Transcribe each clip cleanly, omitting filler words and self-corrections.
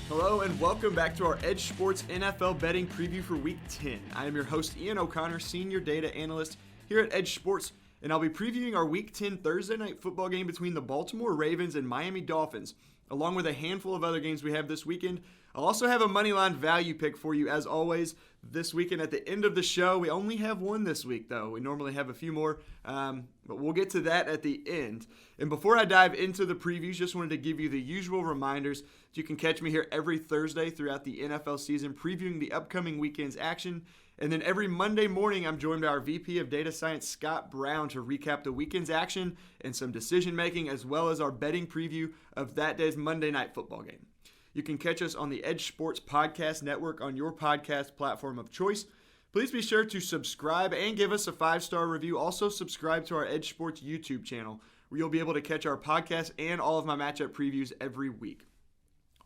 Hello and welcome back to our EdjSports NFL betting preview for Week 10. I am your host Ian O'Connor, Senior Data Analyst here at EdjSports, and I'll be previewing our Week 10 Thursday night football game between the Baltimore Ravens and Miami Dolphins, along with a handful of other games we have this weekend. I'll also have a Moneyline value pick for you as always this weekend at the end of the show. We only have one this week though. We normally have a few more, but we'll get to that at the end. And before I dive into the previews, just wanted to give you the usual reminders. You can catch me here every Thursday throughout the NFL season previewing the upcoming weekend's action. And then every Monday morning, I'm joined by our VP of Data Science, Scott Brown, to recap the weekend's action and some decision making, as well as our betting preview of that day's Monday night football game. You can catch us on the EdjSports Podcast Network on your podcast platform of choice. Please be sure to subscribe and give us a 5-star review. Also, subscribe to our EdjSports YouTube channel, where you'll be able to catch our podcast and all of my matchup previews every week.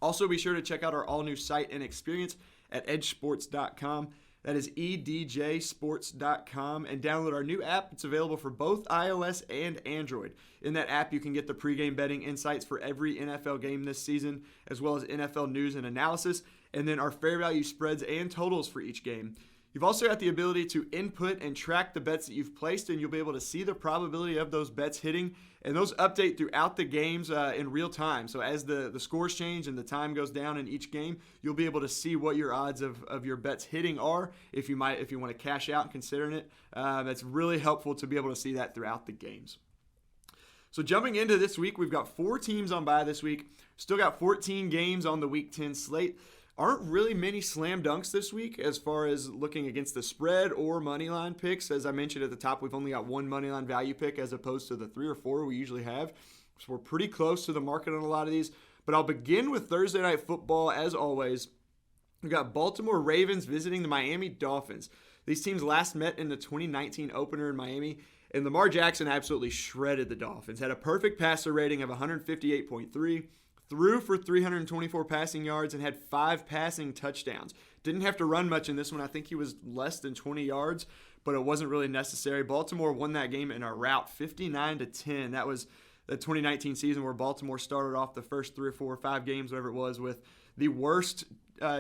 Also, be sure to check out our all-new site and experience at EdjSports.com. That is EdjSports.com, and download our new app. It's available for both iOS and Android. In that app, you can get the pregame betting insights for every NFL game this season, as well as NFL news and analysis, and then our fair value spreads and totals for each game. You've also got the ability to input and track the bets that you've placed, and you'll be able to see the probability of those bets hitting, and those update throughout the games in real time. So as the scores change and the time goes down in each game, you'll be able to see what your odds of your bets hitting are if you want to cash out and considering it. That's really helpful to be able to see that throughout the games. So jumping into this week, we've got 4 teams on bye this week. Still got 14 games on the Week 10 slate. Aren't really many slam dunks this week as far as looking against the spread or money line picks. As I mentioned at the top, we've only got one money line value pick as opposed to the 3 or 4 we usually have. So we're pretty close to the market on a lot of these. But I'll begin with Thursday Night Football as always. We've got Baltimore Ravens visiting the Miami Dolphins. These teams last met in the 2019 opener in Miami, and Lamar Jackson absolutely shredded the Dolphins. Had a perfect passer rating of 158.3. Threw for 324 passing yards and had 5 passing touchdowns. Didn't have to run much in this one. I think he was less than 20 yards, but it wasn't really necessary. Baltimore won that game in a rout, 59-10. That was the 2019 season where Baltimore started off the first 3 or 4 or 5 games, whatever it was, with the worst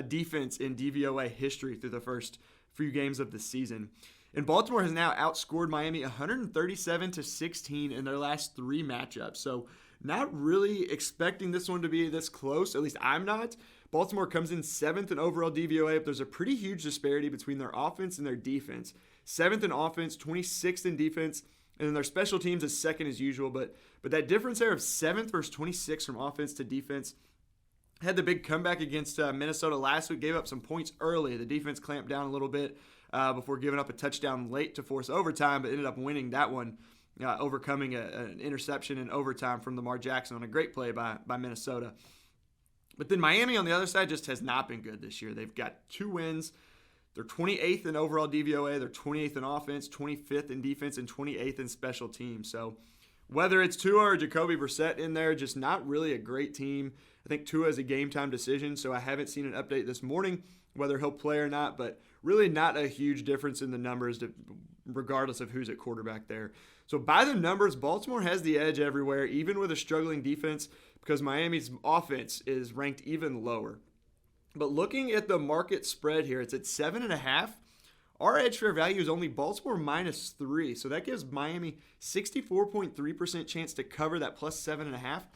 defense in DVOA history through the first few games of the season. And Baltimore has now outscored Miami 137-16 in their last 3 matchups. So not really expecting this one to be this close. At least I'm not. Baltimore comes in 7th in overall DVOA, but there's a pretty huge disparity between their offense and their defense. 7th in offense, 26th in defense, and then their special teams is 2nd as usual. But that difference there of 7th versus 26th from offense to defense. Had the big comeback against Minnesota last week, gave up some points early. The defense clamped down a little bit before giving up a touchdown late to force overtime, but ended up winning that one. Overcoming an interception in overtime from Lamar Jackson on a great play by Minnesota. But then Miami on the other side just has not been good this year. They've got 2 wins. They're 28th in overall DVOA. They're 28th in offense, 25th in defense, and 28th in special teams. So whether it's Tua or Jacoby Brissett in there, just not really a great team. I think Tua is a game-time decision, so I haven't seen an update this morning whether he'll play or not, but really not a huge difference in the numbers regardless of who's at quarterback there. So by the numbers, Baltimore has the edge everywhere, even with a struggling defense, because Miami's offense is ranked even lower. But looking at the market spread here, it's at 7.5. Our edge fair value is only Baltimore -3, so that gives Miami 64.3% chance to cover that plus 7.5.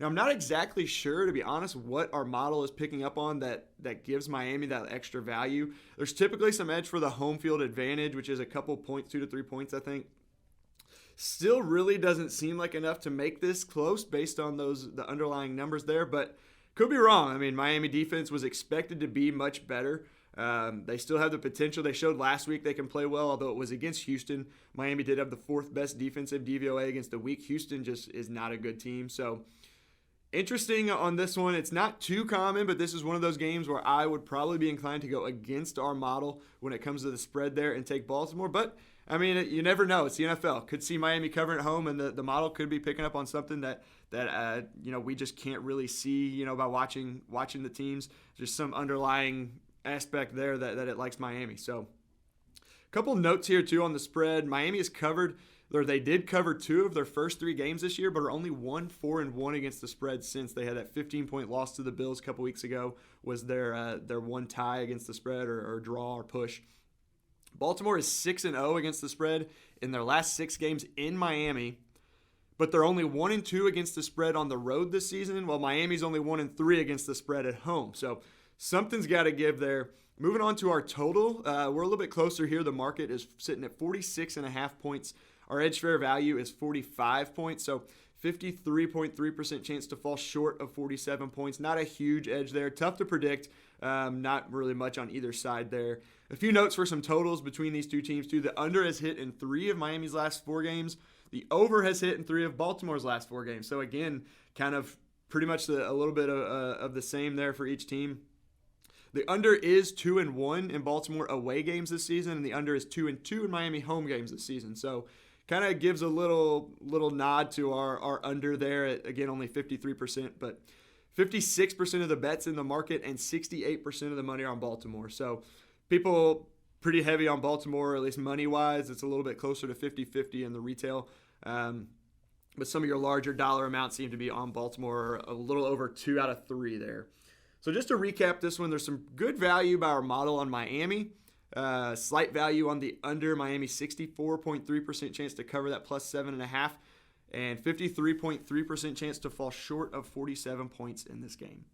Now, I'm not exactly sure, to be honest, what our model is picking up on that gives Miami that extra value. There's typically some edge for the home field advantage, which is a couple points, 2 to 3 points, I think. Still really doesn't seem like enough to make this close based on the underlying numbers there, but could be wrong. I mean, Miami defense was expected to be much better. They still have the potential. They showed last week they can play well, although it was against Houston. Miami did have the 4th best defensive DVOA against the weak. Houston just is not a good team. So interesting on this one. It's not too common, but this is one of those games where I would probably be inclined to go against our model when it comes to the spread there and take Baltimore. But I mean, you never know. It's the NFL. Could see Miami covering at home, and the model could be picking up on something that we just can't really see, by watching the teams. Just some underlying aspect there that it likes Miami. So a couple notes here, too, on the spread. Miami has covered They did cover 2 of their first 3 games this year, but are only 1-4-1 against the spread since. They had that 15-point loss to the Bills a couple weeks ago, was their one tie against the spread or draw or push. Baltimore is 6-0 against the spread in their last 6 games in Miami, but they're only 1-2 against the spread on the road this season, while Miami's only 1-3 against the spread at home. So something's got to give there. Moving on to our total, we're a little bit closer here. The market is sitting at 46.5 points. Our edge fair value is 45 points, so 53.3% chance to fall short of 47 points. Not a huge edge there. Tough to predict. Not really much on either side there. A few notes for some totals between these two teams, too. The under has hit in 3 of Miami's last 4 games. The over has hit in 3 of Baltimore's last 4 games. So, again, kind of pretty much a little bit of the same there for each team. The under is 2-1 in Baltimore away games this season, and the under is 2-2 in Miami home games this season. So, kind of gives a little nod to our under there at, again, only 53%, but 56% of the bets in the market and 68% of the money are on Baltimore. So people pretty heavy on Baltimore, at least money-wise. It's a little bit closer to 50-50 in the retail. But some of your larger dollar amounts seem to be on Baltimore, a little over 2 out of 3 there. So just to recap this one, there's some good value by our model on Miami. Slight value on the under. Miami 64.3% chance to cover that plus 7.5, and 53.3% chance to fall short of 47 points in this game.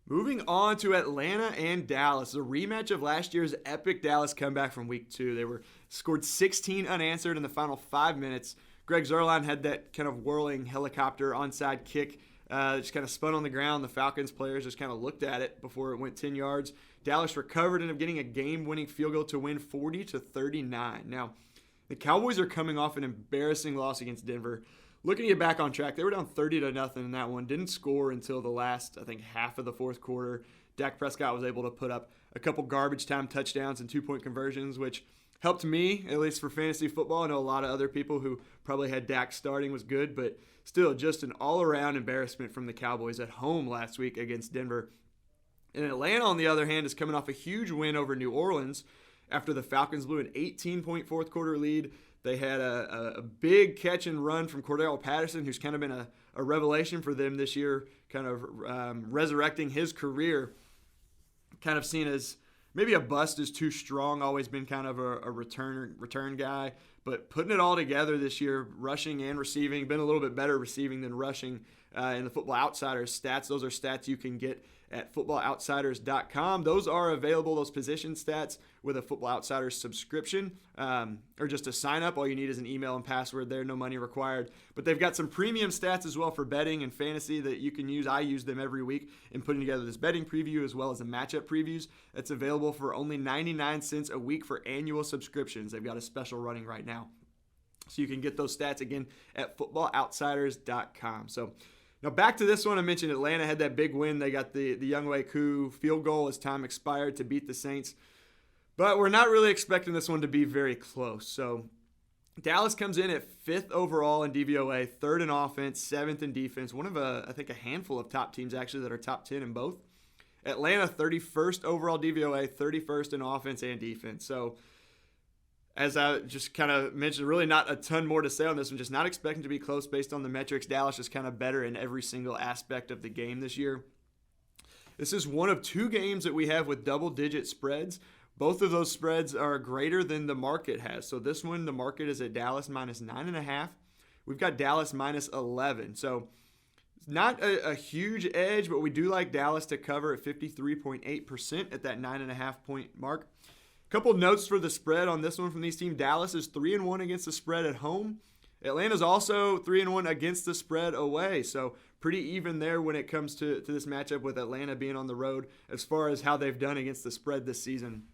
Moving on to Atlanta and Dallas, a rematch of last year's epic Dallas comeback from week 2. They scored 16 unanswered in the final 5 minutes. Greg Zuerlein had that kind of whirling helicopter onside kick. Just kind of spun on the ground. The Falcons players just kind of looked at it before it went 10 yards. Dallas recovered, ended up getting a game-winning field goal to win 40-39. Now, the Cowboys are coming off an embarrassing loss against Denver. Looking to get back on track, they were down 30-0 in that one. Didn't score until the last, I think, half of the fourth quarter. Dak Prescott was able to put up a couple garbage time touchdowns and 2-point conversions, which helped me, at least for fantasy football. I know a lot of other people who probably had Dak starting was good, but still just an all-around embarrassment from the Cowboys at home last week against Denver. And Atlanta, on the other hand, is coming off a huge win over New Orleans after the Falcons blew an 18-point fourth quarter lead. They had a big catch and run from Cordell Patterson, who's kind of been a revelation for them this year, kind of resurrecting his career. Kind of seen as maybe a bust is too strong, always been kind of a return guy. But putting it all together this year, rushing and receiving, been a little bit better receiving than rushing in the Football Outsiders stats. Those are stats you can get at footballoutsiders.com. Those are available, those position stats, with a Football Outsiders subscription or just a sign up. All you need is an email and password there, no money required. But they've got some premium stats as well for betting and fantasy that you can use. I use them every week in putting together this betting preview as well as the matchup previews. It's available for only 99 cents a week for annual subscriptions. They've got a special running right now. So you can get those stats again at footballoutsiders.com. So now back to this one. I mentioned Atlanta had that big win. They got the Younghoe Koo field goal as time expired to beat the Saints. But we're not really expecting this one to be very close. So Dallas comes in at 5th overall in DVOA, 3rd in offense, 7th in defense. One of, I think, a handful of top teams actually that are top 10 in both. Atlanta, 31st overall DVOA, 31st in offense and defense. So as I just kind of mentioned, really not a ton more to say on this one. Just not expecting to be close based on the metrics. Dallas is kind of better in every single aspect of the game this year. This is one of 2 games that we have with double-digit spreads. Both of those spreads are greater than the market has. So this one, the market is at Dallas minus 9.5. We've got Dallas minus 11. So it's not a huge edge, but we do like Dallas to cover at 53.8% at that 9.5 point mark. Couple notes for the spread on this one from these teams. Dallas is 3-1 against the spread at home. Atlanta's also 3-1 against the spread away. So pretty even there when it comes to this matchup with Atlanta being on the road as far as how they've done against the spread this season.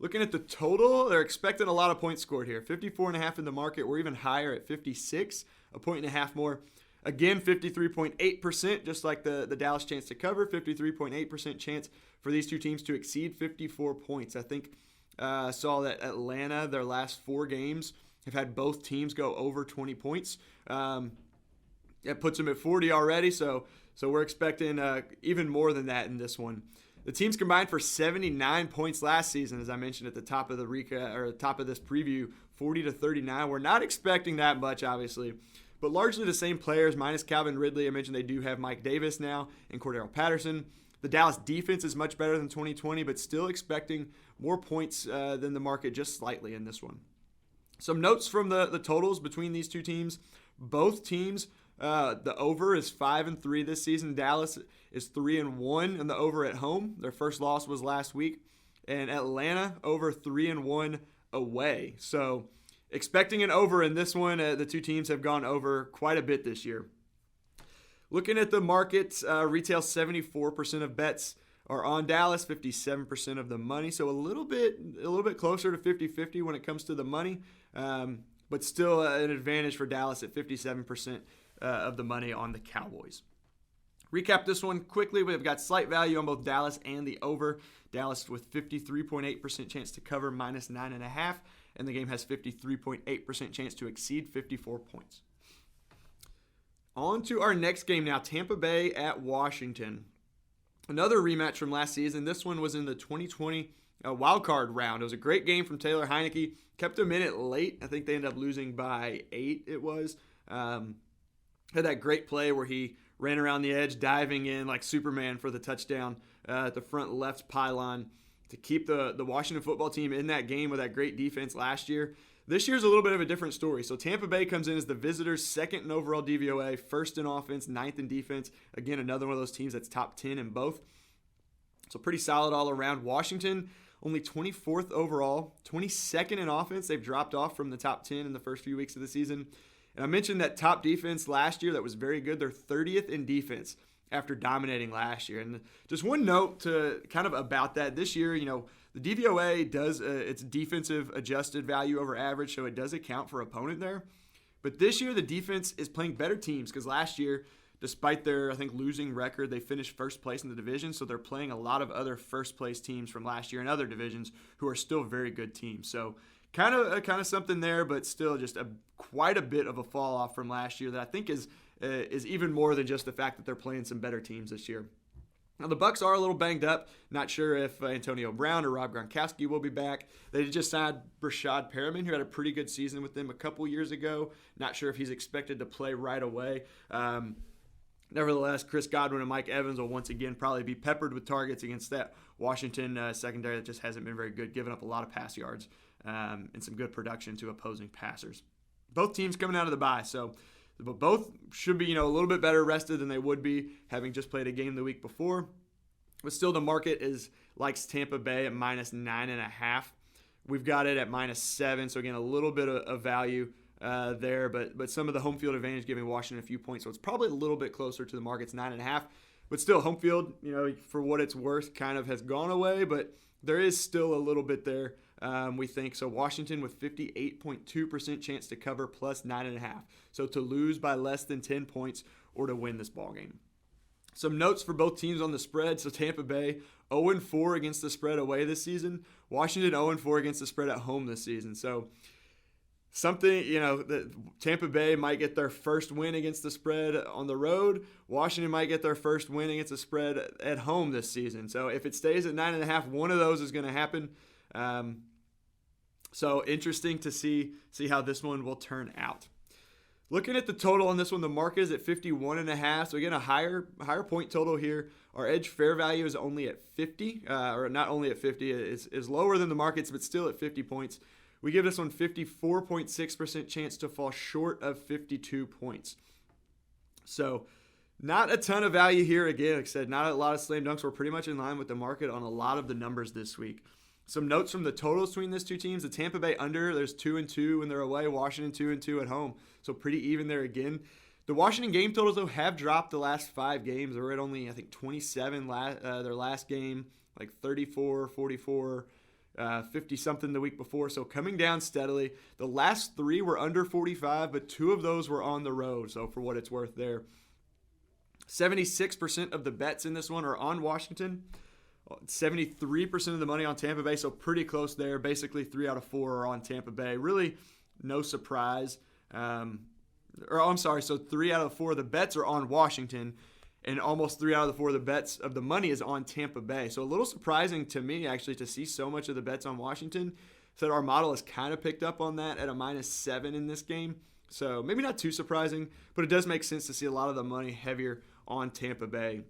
Looking at the total, they're expecting a lot of points scored here. 54.5 in the market. We're even higher at 56, a point and a half more. Again, 53.8%, just like the Dallas chance to cover. 53.8% chance for these two teams to exceed 54 points. I think I saw that Atlanta, their last 4 games, have had both teams go over 20 points. It puts them at 40 already, so we're expecting even more than that in this one. The teams combined for 79 points last season, as I mentioned at the top of the top of this preview, 40-39. We're not expecting that much, obviously, but largely the same players, minus Calvin Ridley. I mentioned they do have Mike Davis now and Cordero Patterson. The Dallas defense is much better than 2020, but still expecting more points than the market just slightly in this one. Some notes from the totals between these two teams. Both teams, the over is 5-3 this season. Dallas is 3-1 in the over at home. Their first loss was last week. And Atlanta over 3-1 away. So expecting an over in this one. The two teams have gone over quite a bit this year. Looking at the market, retail 74% of bets are on Dallas, 57% of the money. So a little bit closer to 50-50 when it comes to the money, but still an advantage for Dallas at 57% of the money on the Cowboys. Recap this one quickly. We've got slight value on both Dallas and the over. Dallas with 53.8% chance to cover minus 9.5, and the game has 53.8% chance to exceed 54 points. On to our next game now, Tampa Bay at Washington. Another rematch from last season. This one was in the 2020 wildcard round. It was a great game from Taylor Heineke. Kept them in it late. I think they ended up losing by 8, it was. Had that great play where he ran around the edge, diving in like Superman for the touchdown at the front left pylon to keep the Washington football team in that game with that great defense last year. This year's a little bit of a different story. So Tampa Bay comes in as the visitors, second in overall DVOA, first in offense, ninth in defense. Again, another one of those teams that's top 10 in both. So pretty solid all around. Washington, only 24th overall, 22nd in offense. They've dropped off from the top 10 in the first few weeks of the season. And I mentioned that top defense last year that was very good. They're 30th in defense after dominating last year. And just one note to kind of about that. This year, the DVOA does its defensive adjusted value over average, so it does account for opponent there. But this year, the defense is playing better teams because last year, despite their, I think, losing record, they finished first place in the division, so they're playing a lot of other first-place teams from last year in other divisions who are still very good teams. So kind of something there, but still just quite a bit of a fall-off from last year that I think is even more than just the fact that they're playing some better teams this year. Now, the Bucs are a little banged up. Not sure if Antonio Brown or Rob Gronkowski will be back. They just signed Brashad Perriman, who had a pretty good season with them a couple years ago. Not sure if he's expected to play right away. Nevertheless, Chris Godwin and Mike Evans will once again probably be peppered with targets against that Washington secondary that just hasn't been very good, giving up a lot of pass yards and some good production to opposing passers. Both teams coming out of the bye, so but both should be, a little bit better rested than they would be having just played a game the week before. But still, the market likes Tampa Bay at minus 9.5. We've got it at minus 7. So again, a little bit of value there, but some of the home field advantage giving Washington a few points. So it's probably a little bit closer to the market's 9.5. But still, home field, for what it's worth, kind of has gone away. But there is still a little bit there. We think. So Washington with 58.2% chance to cover plus 9.5. So to lose by less than 10 points or to win this ballgame. Some notes for both teams on the spread. So Tampa Bay 0-4 against the spread away this season. Washington 0-4 against the spread at home this season. So something, that Tampa Bay might get their first win against the spread on the road. Washington might get their first win against the spread at home this season. So if it stays at 9.5, one of those is going to happen. So interesting to see how this one will turn out. Looking at the total on this one, the market is at 51.5. So again, a higher point total here. Our edge fair value is only at 50, or not only at 50, is lower than the markets, but still at 50 points. We give this one 54.6% chance to fall short of 52 points. So not a ton of value here. Again, like I said, not a lot of slam dunks. We're pretty much in line with the market on a lot of the numbers this week. Some notes from the totals between these two teams. The Tampa Bay under, there's 2-2 when they're away. Washington 2-2 at home. So pretty even there again. The Washington game totals, though, have dropped the last 5 games. They were at only, I think, 27 their last game, like 34, 44, 50-something the week before. So coming down steadily. The last 3 were under 45, but 2 of those were on the road. So for what it's worth there. 76% of the bets in this one are on Washington. 73% of the money on Tampa Bay, so pretty close there. Basically, 3 out of 4 are on Tampa Bay. Really, no surprise. So 3 out of 4 of the bets are on Washington, and almost 3 out of the 4 of the bets of the money is on Tampa Bay. So a little surprising to me, actually, to see so much of the bets on Washington. So our model has kind of picked up on that at a -7 in this game. So maybe not too surprising, but it does make sense to see a lot of the money heavier on Tampa Bay.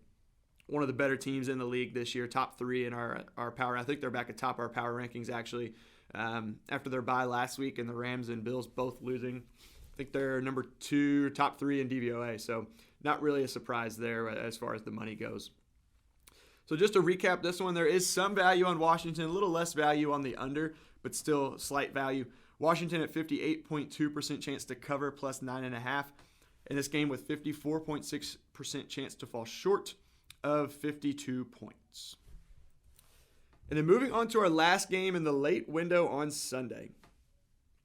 One of the better teams in the league this year, top 3 in our power. I think they're back atop our power rankings, actually, after their bye last week, and the Rams and Bills both losing. I think they're number 2, top 3 in DVOA, so not really a surprise there as far as the money goes. So just to recap this one, there is some value on Washington, a little less value on the under, but still slight value. Washington at 58.2% chance to cover plus 9.5. In this game with 54.6% chance to fall short of 52 points. And then moving on to our last game in the late window on Sunday.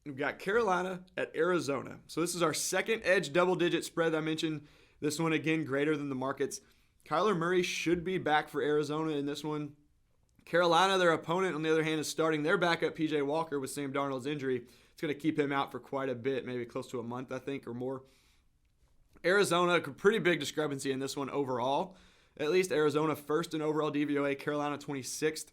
We've got Carolina at Arizona. So this is our second edge double-digit spread I mentioned. This one, again, greater than the markets. Kyler Murray should be back for Arizona in this one. Carolina, their opponent, on the other hand, is starting their backup, P.J. Walker, with Sam Darnold's injury. It's going to keep him out for quite a bit, maybe close to a month, I think, or more. Arizona, a pretty big discrepancy in this one overall. At least Arizona first in overall DVOA, Carolina 26th.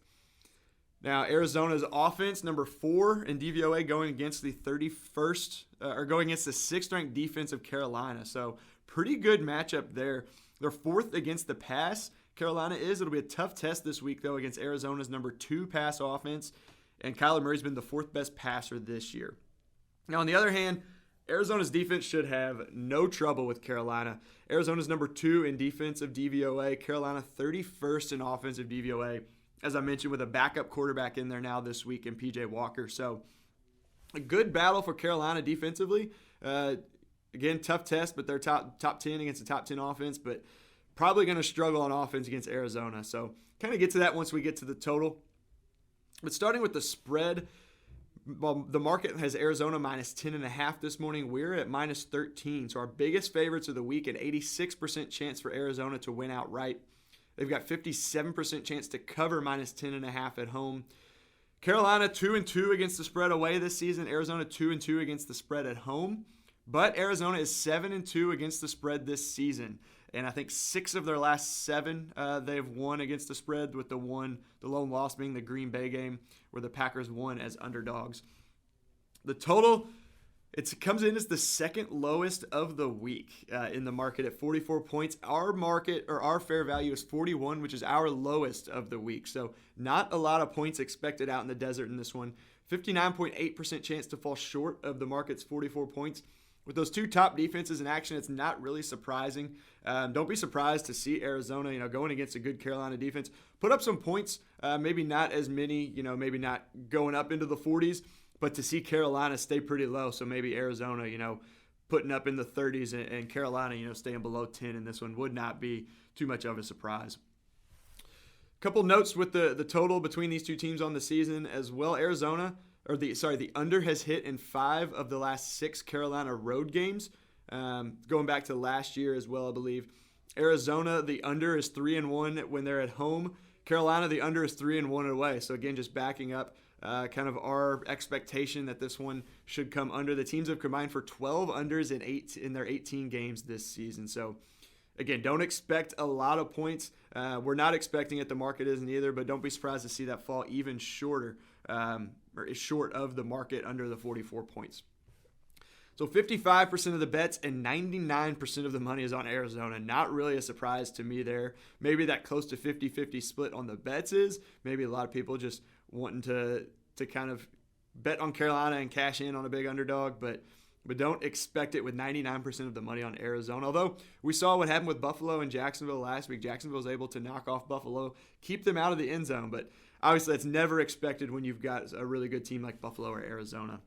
Now, Arizona's offense, number 4 in DVOA, going against the 31st, or going against the 6th-ranked defense of Carolina. So, pretty good matchup there. They're 4th against the pass. Carolina is. It'll be a tough test this week, though, against Arizona's number 2 pass offense. And Kyler Murray's been the 4th best passer this year. Now, on the other hand, Arizona's defense should have no trouble with Carolina. Arizona's number 2 in defensive DVOA. Carolina 31st in offensive DVOA. As I mentioned, with a backup quarterback in there now this week in P.J. Walker. So, a good battle for Carolina defensively. Again, tough test, but they're top 10 against the top 10 offense, but probably going to struggle on offense against Arizona. So, kind of get to that once we get to the total. But starting with the spread, well, the market has Arizona minus 10.5 this morning. We're at minus 13. So, our biggest favorites of the week, an 86% chance for Arizona to win outright. They've got 57% chance to cover minus 10.5 at home. Carolina 2-2 against the spread away this season. Arizona 2-2 against the spread at home. But Arizona is 7-2 against the spread this season. And I think 6 of their last 7 they've won against the spread, with the lone loss being the Green Bay game where the Packers won as underdogs. The total, it comes in as the second lowest of the week in the market at 44 points. Our market, or our fair value, is 41, which is our lowest of the week. So not a lot of points expected out in the desert in this one. 59.8% chance to fall short of the market's 44 points. With those 2 top defenses in action, it's not really surprising. Don't be surprised to see Arizona, going against a good Carolina defense, put up some points. Maybe not as many, maybe not going up into the 40s, but to see Carolina stay pretty low. So maybe Arizona, putting up in the 30s and Carolina, staying below 10 in this one would not be too much of a surprise. Couple notes with the total between these 2 teams on the season as well. The under has hit in 5 of the last 6 Carolina road games, going back to last year as well, I believe. Arizona, the under is 3-1 when they're at home. Carolina, the under is 3-1 away. So again, just backing up kind of our expectation that this one should come under. The teams have combined for 12 unders in their 18 games this season. So again, don't expect a lot of points. We're not expecting it. The market isn't either, but don't be surprised to see that fall even shorter. Or is short of the market under the 44 points. So 55% of the bets and 99% of the money is on Arizona. Not really a surprise to me there. Maybe that close to 50-50 split on the bets is. Maybe a lot of people just wanting to kind of bet on Carolina and cash in on a big underdog, but don't expect it with 99% of the money on Arizona. Although we saw what happened with Buffalo and Jacksonville last week. Jacksonville was able to knock off Buffalo, keep them out of the end zone, but obviously that's never expected when you've got a really good team like Buffalo or Arizona.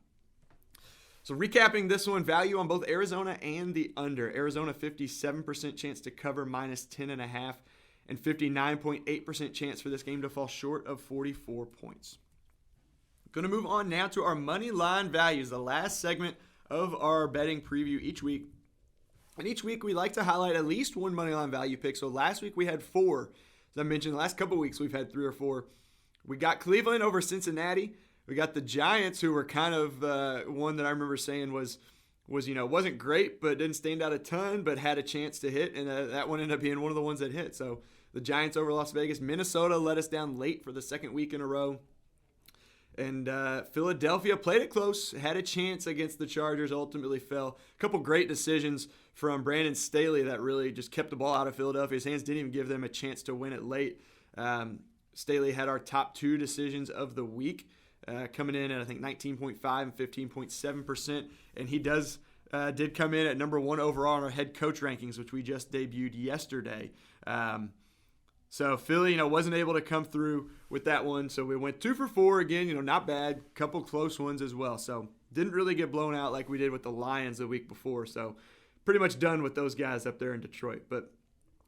So recapping this one, value on both Arizona and the under. Arizona 57% chance to cover minus 10.5 and 59.8% chance for this game to fall short of 44 points. Going to move on now to our money line values, the last segment of our betting preview each week. And each week we like to highlight at least one money line value pick. So last week we had 4. As I mentioned, the last couple weeks we've had 3 or 4. We got Cleveland over Cincinnati. We got the Giants, who were kind of one that I remember saying was wasn't great, but didn't stand out a ton, but had a chance to hit, and that one ended up being one of the ones that hit. So the Giants over Las Vegas. Minnesota let us down late for the second week in a row. And Philadelphia played it close, had a chance against the Chargers, ultimately fell. A couple great decisions from Brandon Staley that really just kept the ball out of Philadelphia's hands, didn't even give them a chance to win it late. Staley had our top two decisions of the week, coming in at, I think, 19.5 and 15.7%. And he did come in at number one overall in our head coach rankings, which we just debuted yesterday. So Philly, wasn't able to come through with that one. So we went 2 for 4 again, not bad. Couple close ones as well. So didn't really get blown out like we did with the Lions the week before. So pretty much done with those guys up there in Detroit. But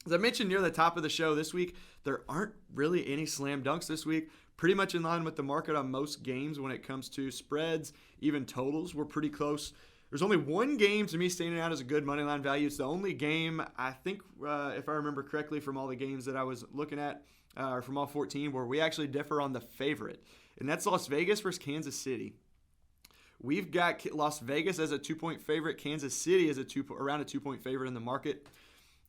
as I mentioned near the top of the show this week, there aren't really any slam dunks this week. Pretty much in line with the market on most games when it comes to spreads, even totals. We're pretty close. There's only one game to me standing out as a good money line value. It's the only game, I think, if I remember correctly from all the games that I was looking at, or from all 14, where we actually differ on the favorite. And that's Las Vegas versus Kansas City. We've got Las Vegas as a 2-point favorite. Kansas City as around a 2-point favorite in the market.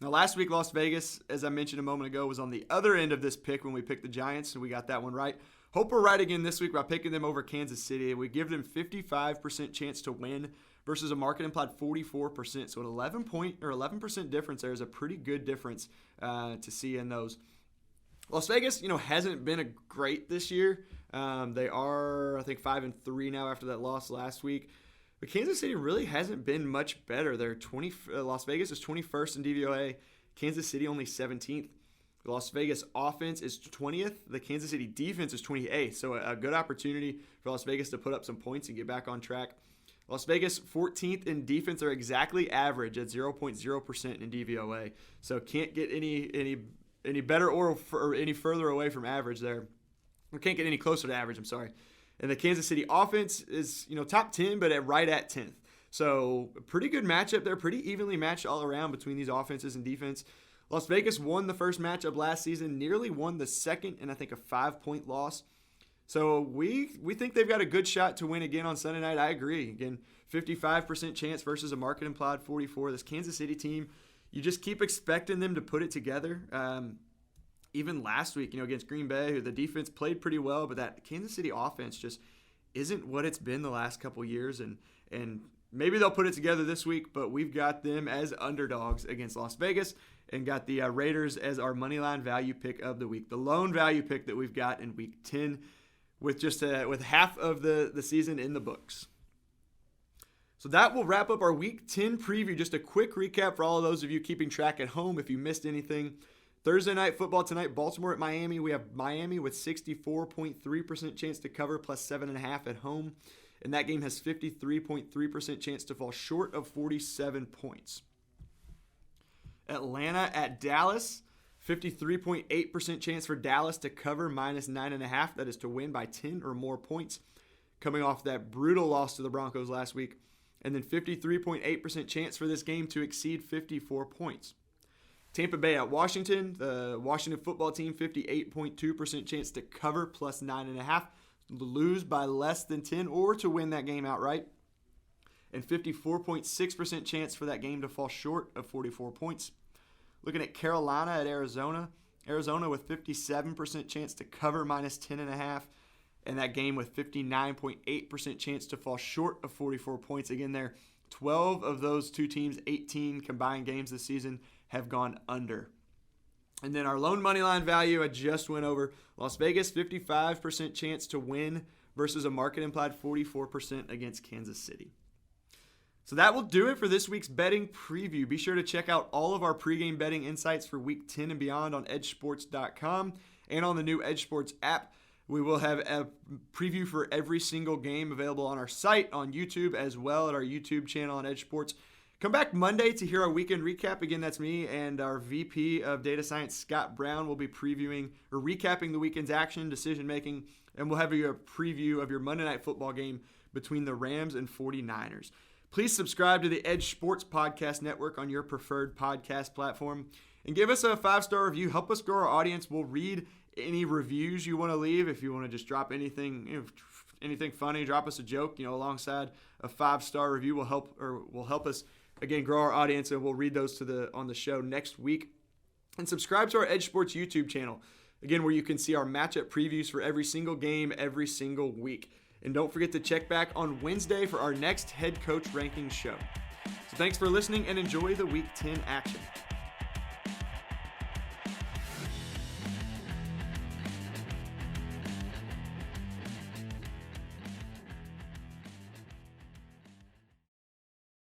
Now, last week, Las Vegas, as I mentioned a moment ago, was on the other end of this pick when we picked the Giants, and we got that one right. Hope we're right again this week by picking them over Kansas City. We give them 55% chance to win versus a market implied 44%. So an 11% difference there is a pretty good difference to see in those. Las Vegas, hasn't been a great this year. They are, I think, 5-3 now after that loss last week. But Kansas City really hasn't been much better. Las Vegas is 21st in DVOA. Kansas City only 17th. The Las Vegas offense is 20th. The Kansas City defense is 28th. So a good opportunity for Las Vegas to put up some points and get back on track. Las Vegas 14th in defense. Are exactly average at 0.0% in DVOA. So can't get any better or any further away from average there. Or can't get any closer to average, I'm sorry. And the Kansas City offense is, top 10, but right at 10th. So a pretty good matchup there, pretty evenly matched all around between these offenses and defense. Las Vegas won the first matchup last season, nearly won the second, and I think a 5-point loss. So we think they've got a good shot to win again on Sunday night. I agree. Again, 55% chance versus a market implied 44. This Kansas City team, you just keep expecting them to put it together. Even last week, against Green Bay, the defense played pretty well, but that Kansas City offense just isn't what it's been the last couple years. And maybe they'll put it together this week, but we've got them as underdogs against Las Vegas and got the Raiders as our moneyline value pick of the week. The lone value pick that we've got in week 10 with with half of the season in the books. So that will wrap up our week 10 preview. Just a quick recap for all of those of you keeping track at home if you missed anything. Thursday night football tonight, Baltimore at Miami. We have Miami with 64.3% chance to cover plus 7.5 at home. And that game has 53.3% chance to fall short of 47 points. Atlanta at Dallas, 53.8% chance for Dallas to cover minus 9.5. That is to win by 10 or more points, coming off that brutal loss to the Broncos last week. And then 53.8% chance for this game to exceed 54 points. Tampa Bay at Washington, the Washington football team, 58.2% chance to cover plus 9.5, lose by less than 10, or to win that game outright. And 54.6% chance for that game to fall short of 44 points. Looking at Carolina at Arizona. Arizona with 57% chance to cover minus 10.5. And that game with 59.8% chance to fall short of 44 points. Again, there, 12 of those two teams, 18 combined games this season, have gone under. And then our lone money line value I just went over. Las Vegas, 55% chance to win versus a market implied 44% against Kansas City. So that will do it for this week's betting preview. Be sure to check out all of our pregame betting insights for week 10 and beyond on EdjSports.com and on the new EdjSports app. We will have a preview for every single game available on our site, on YouTube, as well at our YouTube channel on EdjSports. Come back Monday to hear our weekend recap. Again, that's me and our VP of Data Science, Scott Brown, will be previewing or recapping the weekend's action, decision-making, and we'll have you a preview of your Monday Night Football game between the Rams and 49ers. Please subscribe to the Edge Sports Podcast Network on your preferred podcast platform and give us a 5-star review. Help us grow our audience. We'll read any reviews you want to leave. If you want to just drop anything, anything funny, drop us a joke, alongside a 5-star review will help us again grow our audience, and we'll read those on the show next week. And subscribe to our Edge Sports YouTube channel, again, where you can see our matchup previews for every single game every single week. And don't forget to check back on Wednesday for our next head coach ranking show. So thanks for listening and enjoy the Week 10 action.